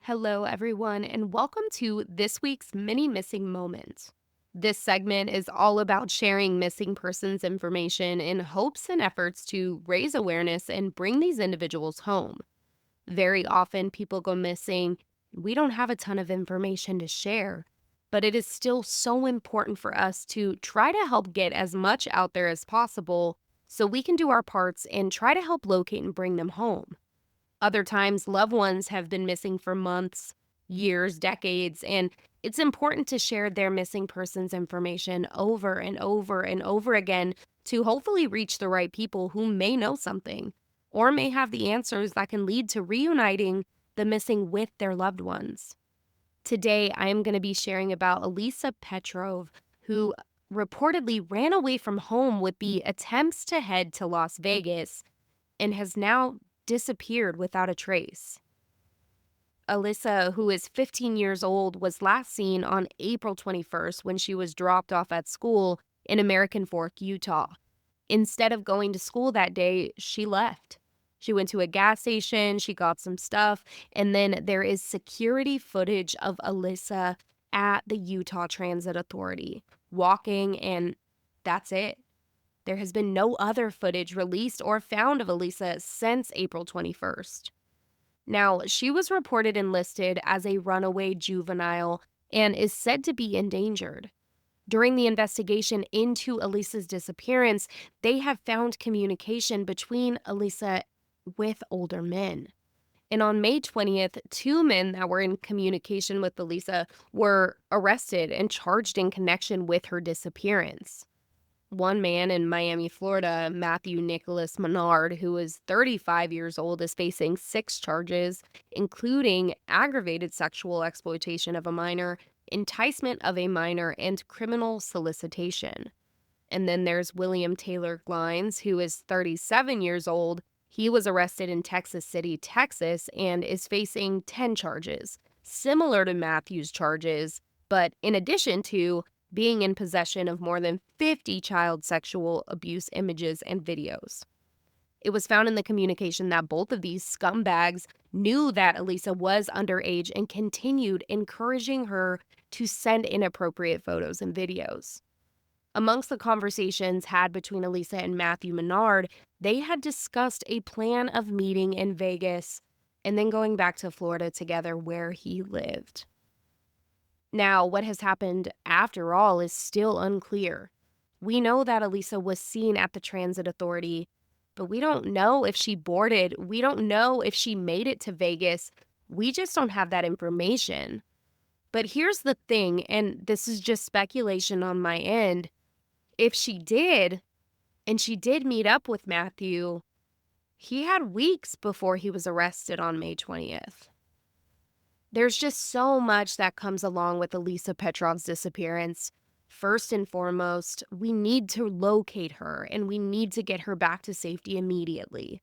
Hello, everyone, and welcome to this week's mini missing moment. This segment is all about sharing missing persons information in hopes and efforts to raise awareness and bring these individuals home. Very often, people go missing. We don't have a ton of information to share, but it is still so important for us to try to help get as much out there as possible so we can do our parts and try to help locate and bring them home. Other times, loved ones have been missing for months, years, decades, and it's important to share their missing persons information over and over and over again to hopefully reach the right people who may know something or may have the answers that can lead to reuniting the missing with their loved ones. Today, I am going to be sharing about Alisa Petrov, who reportedly ran away from home with the attempts to head to Las Vegas and has now disappeared without a trace. Alisa, who is 15 years old, was last seen on April 21st when she was dropped off at school in American Fork, Utah. Instead of going to school that day, she left. She went to a gas station, she got some stuff, and then there is security footage of Alisa at the Utah Transit Authority walking, and that's it. There has been no other footage released or found of Alisa since April 21st. Now, she was reported and listed as a runaway juvenile and is said to be endangered. During the investigation into Alisa's disappearance, they have found communication between Alisa with older men. And on May 20th, two men that were in communication with Alisa were arrested and charged in connection with her disappearance. One man in Miami, Florida, Matthew Nicholas Menard, who is 35 years old, is facing 6 charges, including aggravated sexual exploitation of a minor, enticement of a minor, and criminal solicitation. And then there's William Taylor Glines, who is 37 years old. He was arrested in Texas City, Texas, and is facing 10 charges, similar to Matthew's charges, but in addition to being in possession of more than 50 child sexual abuse images and videos. It was found in the communication that both of these scumbags knew that Alisa was underage and continued encouraging her to send inappropriate photos and videos. Amongst the conversations had between Alisa and Matthew Menard, they had discussed a plan of meeting in Vegas and then going back to Florida together where he lived. Now, what has happened after all is still unclear. We know that Alisa was seen at the Transit Authority, but we don't know if she boarded. We don't know if she made it to Vegas. We just don't have that information. But here's the thing, and this is just speculation on my end. If she did, and she did meet up with Matthew, he had weeks before he was arrested on May 20th. There's just so much that comes along with Alisa Petrov's disappearance. First and foremost, we need to locate her and we need to get her back to safety immediately.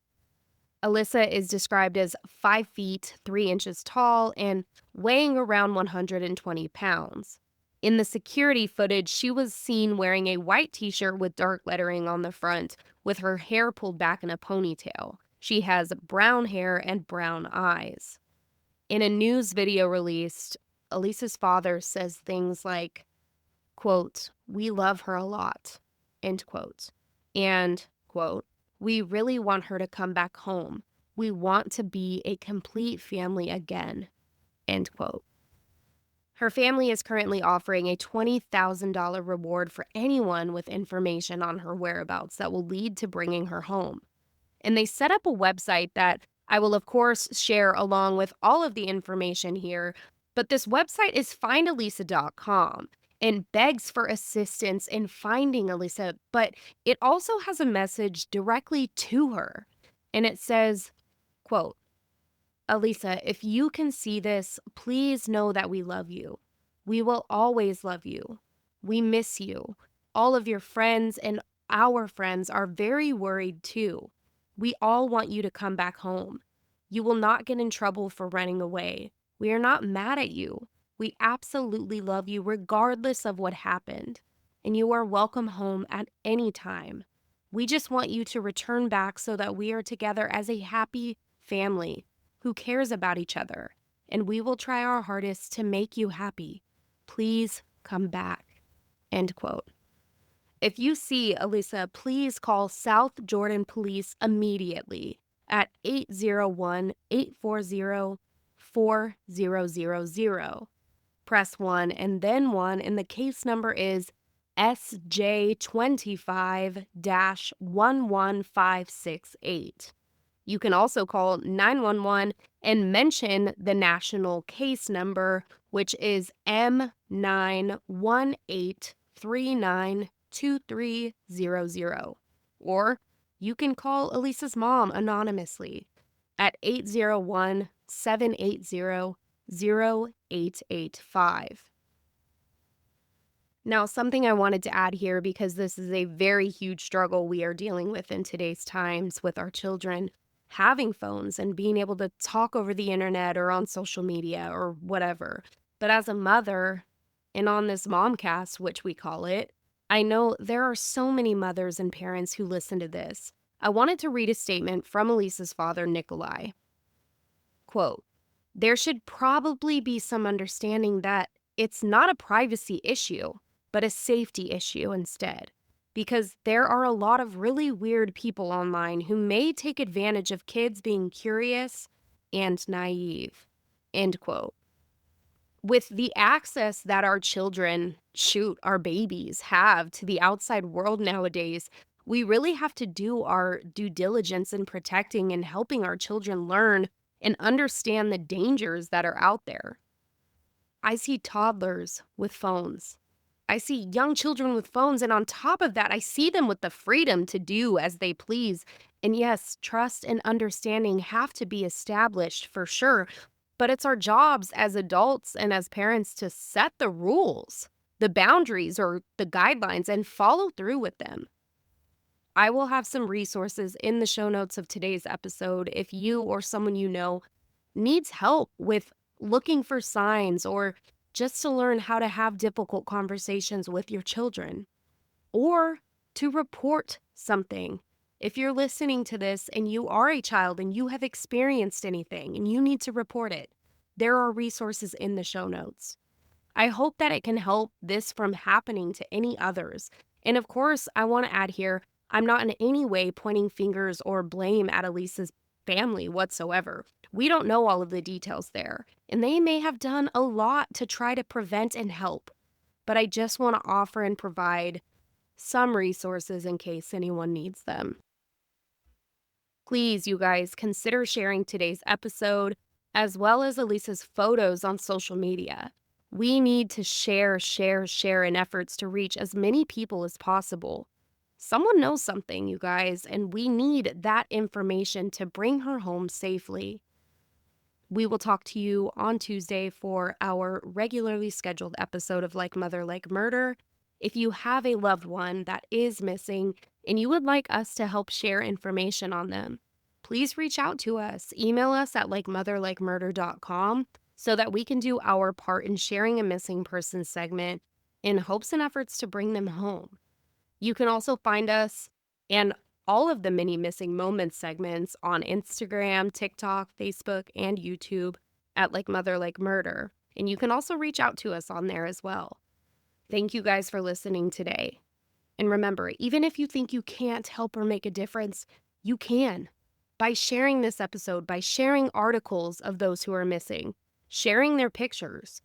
Alisa is described as 5 feet, 3 inches tall and weighing around 120 pounds. In the security footage, she was seen wearing a white t-shirt with dark lettering on the front, with her hair pulled back in a ponytail. She has brown hair and brown eyes. In a news video released, Alisa's father says things like, quote, "We love her a lot," end quote. And, quote, "We really want her to come back home. We want to be a complete family again," end quote. Her family is currently offering a $20,000 reward for anyone with information on her whereabouts that will lead to bringing her home. And they set up a website that I will, of course, share along with all of the information here. But this website is findalisa.com and begs for assistance in finding Alisa. But it also has a message directly to her. And it says, quote, "Alisa, if you can see this, please know that we love you. We will always love you. We miss you. All of your friends and our friends are very worried too. We all want you to come back home. You will not get in trouble for running away. We are not mad at you. We absolutely love you regardless of what happened. And you are welcome home at any time. We just want you to return back so that we are together as a happy family who cares about each other. and we will try our hardest to make you happy. Please come back." End quote. If you see Alisa, please call South Jordan Police immediately at 801-840-4000. Press 1 and then 1, and the case number is SJ25-11568. You can also call 911 and mention the national case number, which is M918392300. Or you can call Alisa's mom anonymously at 801-780-0885. Now, something I wanted to add here, because this is a very huge struggle we are dealing with in today's times with our children having phones and being able to talk over the internet or on social media or whatever. But as a mother, and on this momcast, which we call it, I know there are so many mothers and parents who listen to this. I wanted to read a statement from Elisa's father, Nikolai. Quote, "There should probably be some understanding that it's not a privacy issue, but a safety issue instead. Because there are a lot of really weird people online who may take advantage of kids being curious and naive." End quote. With the access that our children, shoot, our babies have to the outside world nowadays, we really have to do our due diligence in protecting and helping our children learn and understand the dangers that are out there. I see toddlers with phones. I see young children with phones, and on top of that, I see them with the freedom to do as they please. And yes, trust and understanding have to be established for sure, but it's our jobs as adults and as parents to set the rules, the boundaries, or the guidelines and follow through with them. I will have some resources in the show notes of today's episode if you or someone you know needs help with looking for signs or just to learn how to have difficult conversations with your children or to report something. If you're listening to this and you are a child and you have experienced anything and you need to report it, there are resources in the show notes. I hope that it can help this from happening to any others. And of course, I want to add here, I'm not in any way pointing fingers or blame at Elisa's family whatsoever. We don't know all of the details there, and they may have done a lot to try to prevent and help. But I just want to offer and provide some resources in case anyone needs them. Please, you guys, consider sharing today's episode as well as Elisa's photos on social media. We need to share in efforts to reach as many people as possible. Someone knows something, you guys, and we need that information to bring her home safely. We will talk to you on Tuesday for our regularly scheduled episode of Like Mother, Like Murder. If you have a loved one that is missing and you would like us to help share information on them, please reach out to us. Email us at likemotherlikemurder.com so that we can do our part in sharing a missing person segment in hopes and efforts to bring them home. You can also find us and all of the many missing moments segments on Instagram, TikTok, Facebook, and YouTube at Like Mother, Like Murder. And you can also reach out to us on there as well. Thank you guys for listening today. And remember, even if you think you can't help or make a difference, you can. By sharing this episode, by sharing articles of those who are missing, sharing their pictures.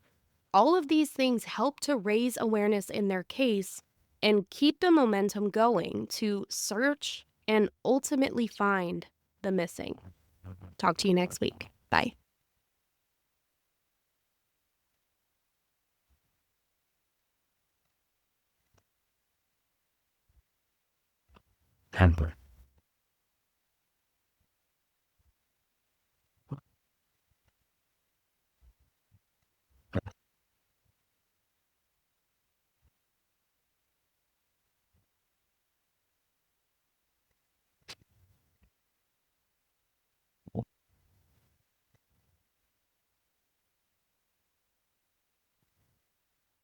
All of these things help to raise awareness in their case and keep the momentum going to search and ultimately find the missing. Talk to you next week. Bye. Handbook.